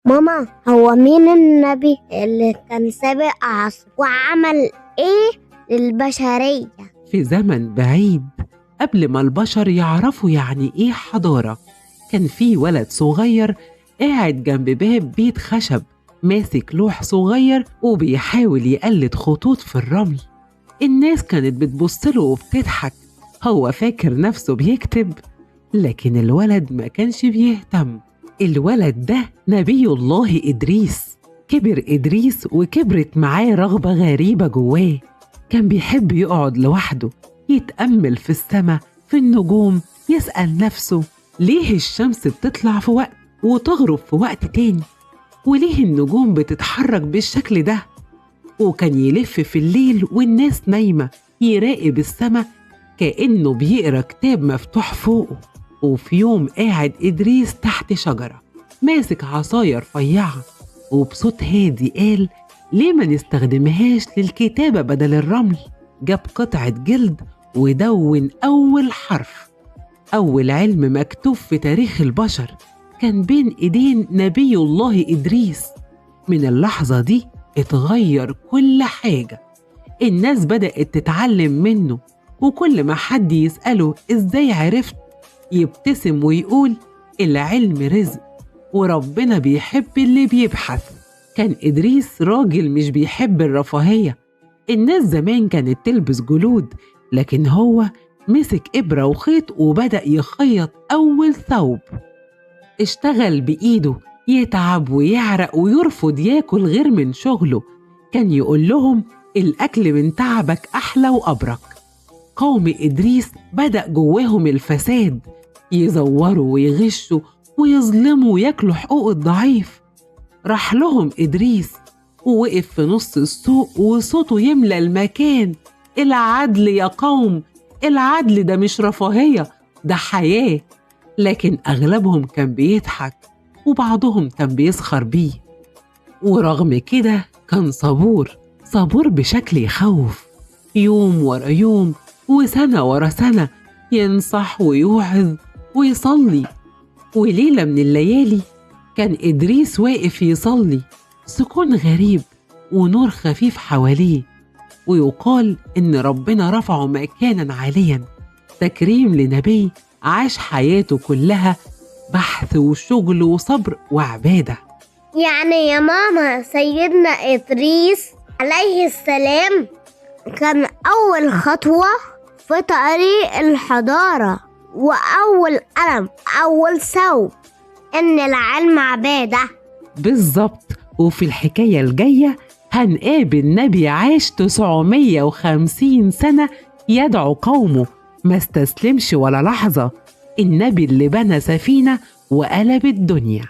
ماما، هو مين النبي اللي كان سابق عصر وعمل ايه للبشرية؟ في زمن بعيد قبل ما البشر يعرفوا يعني ايه حضارة، كان في ولد صغير قاعد جنب باب بيت خشب ماسك لوح صغير وبيحاول يقلد خطوط في الرمل. الناس كانت بتبصله وبتضحك، هو فاكر نفسه بيكتب، لكن الولد ما كانش بيهتم. الولد ده نبي الله إدريس. كبر إدريس وكبرت معاه رغبة غريبة جواه، كان بيحب يقعد لوحده يتأمل في السماء في النجوم، يسأل نفسه ليه الشمس بتطلع في وقت وتغرب في وقت تاني، وليه النجوم بتتحرك بالشكل ده. وكان يلف في الليل والناس نايمة يراقب السماء كأنه بيقرأ كتاب مفتوح فوقه. وفي يوم قاعد إدريس تحت شجرة ماسك عصاية رفيعة، وبصوت هادي قال ليه ما نستخدمهاش للكتابة بدل الرمل. جاب قطعة جلد ودون أول حرف، أول علم مكتوب في تاريخ البشر كان بين إيدين نبي الله إدريس. من اللحظة دي اتغير كل حاجة، الناس بدأت تتعلم منه، وكل ما حد يسأله إزاي عرفت يبتسم ويقول العلم رزق وربنا بيحب اللي بيبحث. كان إدريس راجل مش بيحب الرفاهية. الناس زمان كانت تلبس جلود، لكن هو مسك إبرة وخيط وبدأ يخيط أول ثوب. اشتغل بإيده يتعب ويعرق ويرفض ياكل غير من شغله. كان يقول لهم الأكل من تعبك أحلى وأبرك. قوم إدريس بدأ جواهم الفساد، يزوروا ويغشوا ويظلموا وياكلوا حقوق الضعيف. راح لهم إدريس ووقف في نص السوق وصوته يملى المكان، العدل يا قوم، العدل ده مش رفاهية، ده حياة. لكن أغلبهم كان بيضحك وبعضهم كان بيسخر بيه. ورغم كده كان صبور بشكل يخوف، يوم ورا يوم وسنة ورا سنة ينصح ويوعظ ويصلي. وليلة من الليالي كان إدريس واقف يصلي، سكون غريب ونور خفيف حواليه، ويقال إن ربنا رفعه مكانا عاليا، تكريم لنبي عاش حياته كلها بحث وشغل وصبر وعبادة. يعني يا ماما، سيدنا إدريس عليه السلام كان أول خطوة في طريق الحضارة، وأول قلم، أول ثوب إن العلم عبادة. بالظبط. وفي الحكاية الجاية هنقابل نبي عاش 950 سنة يدعو قومه، ما استسلمش ولا لحظة، النبي اللي بنى سفينة وقلب الدنيا.